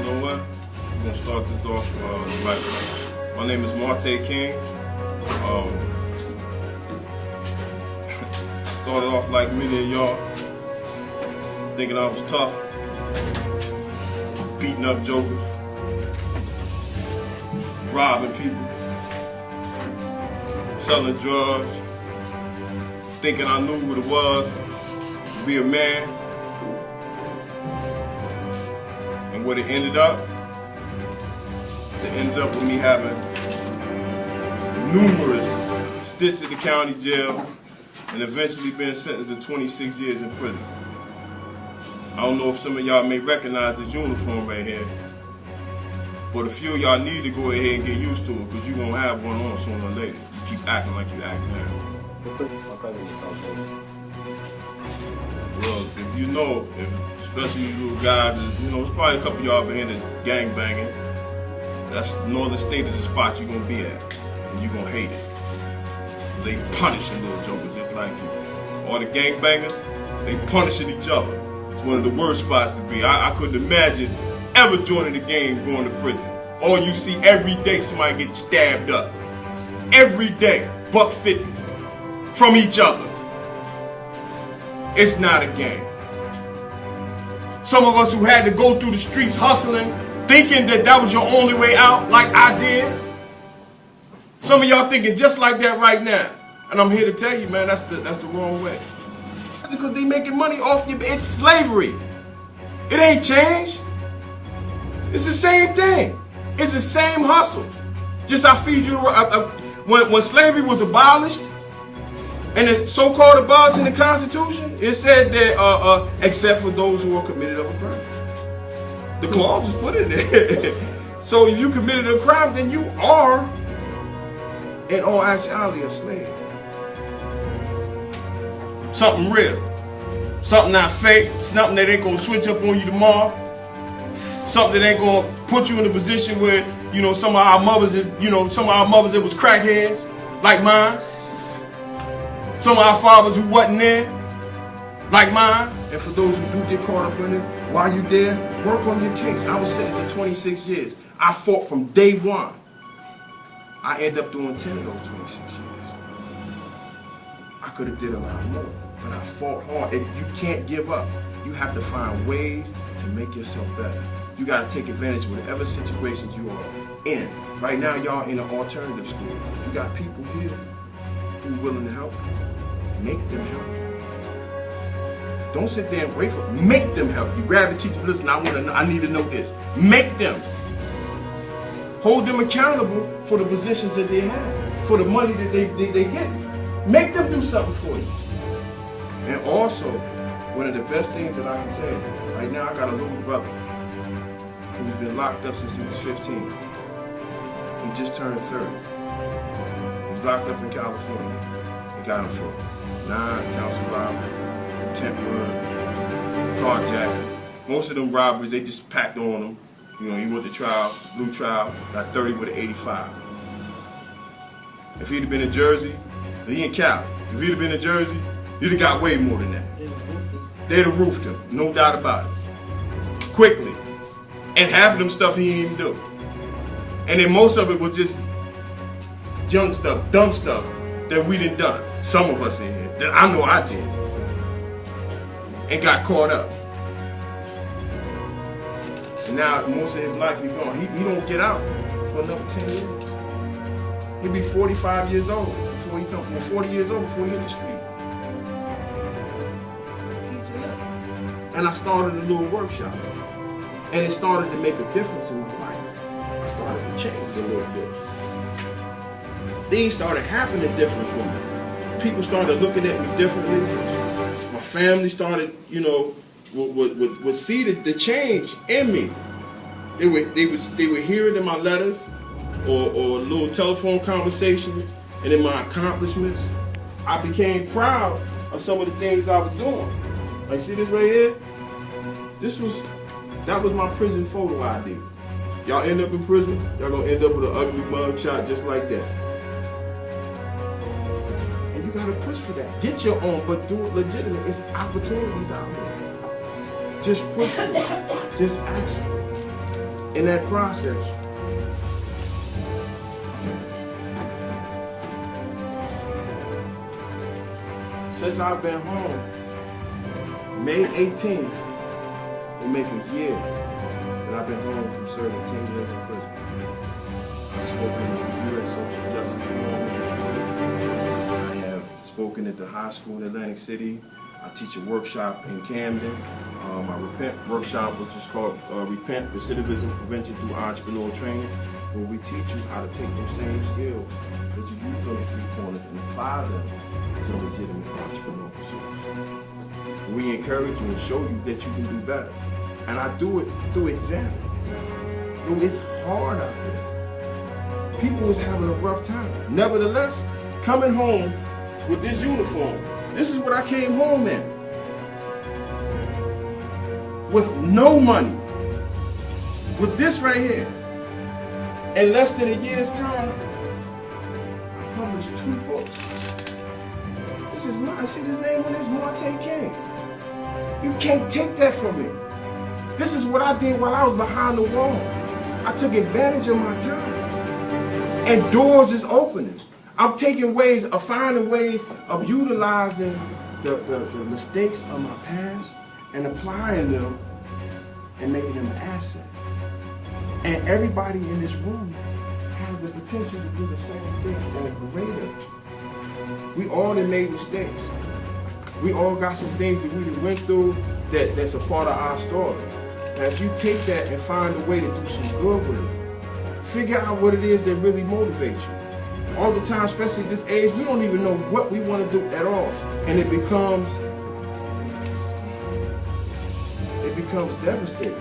know what? We're gonna start this off right. My name is Marte King. Started off like many of y'all, thinking I was tough, beating up jokers, robbing people, selling drugs, thinking I knew what it was to be a man. And what it ended up with me having numerous stints at the county jail and eventually being sentenced to 26 years in prison. I don't know if some of y'all may recognize this uniform right here, but a few of y'all need to go ahead and get used to it because you're going to have one on sooner or later. You keep acting like you acting now. Well, if you know, especially you little guys, you know, it's probably a couple of y'all been here that's gang banging. That's Northern State is the spot you're going to be at, and you're going to hate it. Because they punishing little jokers just like you. All the gang bangers, they punishing each other. It's one of the worst spots to be. I couldn't imagine ever joining the game going to prison. All you see every day somebody get stabbed up. Every day, $1.50 from each other. It's not a game. Some of us who had to go through the streets hustling, thinking that that was your only way out, like I did. Some of y'all thinking just like that right now. And I'm here to tell you, man, that's the wrong way. That's because they making money off you. It's slavery. It ain't changed. It's the same thing. It's the same hustle. Just I feed you. When slavery was abolished, and the so-called abolished in the Constitution, it said that except for those who are committed of a crime. The clause was put in there. So if you committed a crime, then you are, in all actuality, a slave. Something real. Something not fake. Something that ain't gonna switch up on you tomorrow. Something that ain't gonna put you in a position where, you know, some of our mothers, it was crackheads, like mine. Some of our fathers who wasn't there, like mine. And for those who do get caught up in it, while you there, work on your case. I was sentenced to 26 years. I fought from day one. I ended up doing 10 of those 26 years. I could have did a lot more, but I fought hard. And you can't give up. You have to find ways to make yourself better. You got to take advantage of whatever situations you are in. Right now, y'all in an alternative school. You got people here who are willing to help. Make them help. Don't sit there and wait for them. Make them help. You grab the teacher, listen, I need to know this. Make them. Hold them accountable for the positions that they have, for the money that they get. Make them do something for you. And also, one of the best things that I can tell you, right now I got a little brother who's been locked up since he was 15. He just turned 30. He's locked up in California. They got him for 9 counts of robbery, attempt murder, carjacking. Most of them robberies, they just packed on him. You know, he went to trial, blue trial, got 30 with an 85. If he'd have been in Jersey, he in Cali. If he'd have been in Jersey, he'd have got way more than that. They'd have roofed him, no doubt about it. Quickly. And half of them stuff he didn't even do. And then most of it was just junk stuff, dumb stuff that we done done. Some of us in here, that I know I did. And got caught up. And now most of his life he's gone. He don't get out for another 10 years. He'll be 45 years old before he comes, 40 years old before he hit the street. And I started a little workshop. And it started to make a difference in my life. I started to change a little bit. Things started happening different for me. People started looking at me differently. My family started, you know, would see the change in me. They were hearing in my letters or little telephone conversations and in my accomplishments. I became proud of some of the things I was doing. Like, see this right here? That was my prison photo ID. Y'all end up in prison, y'all gonna end up with an ugly mug shot just like that. And you gotta push for that. Get your own, but do it legitimate. It's opportunities out there. Just push for it. Just ask for it. In that process, since I've been home, May 18th will make a year that I've been home from serving 10 years in prison. I've spoken at the U.S. Social Justice Forum. I have spoken at the high school in Atlantic City. I teach a workshop in Camden. My Repent workshop, which is called Repent, Recidivism Prevention Through Entrepreneur Training, where we teach you how to take them same skills that you use those 3 corners and apply them to legitimate entrepreneurial pursuits. We encourage you and show you that you can do better. And I do it through example. It's hard out there. People is having a rough time. Nevertheless, coming home with this uniform, this is what I came home in. With no money. With this right here. In less than a year's time, I published 2 books. This is not, see this name on this, Marte King. You can't take that from me. This is what I did while I was behind the wall. I took advantage of my time. And doors is opening. I'm taking ways of finding ways of utilizing the mistakes of my past and applying them and making them an asset. And everybody in this room has the potential to do the same thing or greater. We all have made mistakes. We all got some things that we went through that's a part of our story. Now if you take that and find a way to do some good with it, figure out what it is that really motivates you. All the time, especially at this age, we don't even know what we want to do at all. And it becomes devastating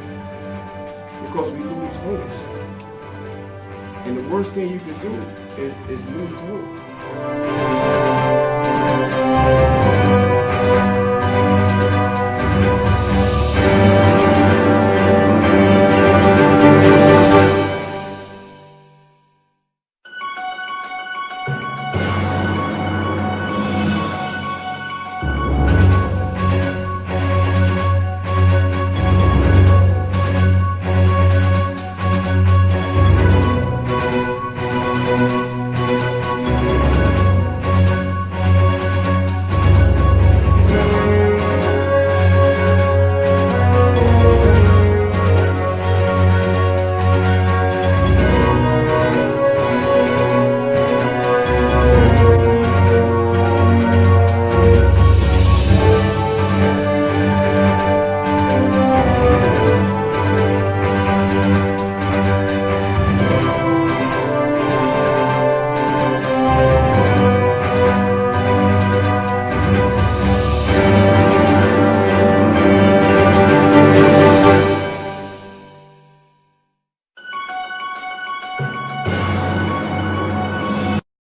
because we lose hope. And the worst thing you can do is lose hope.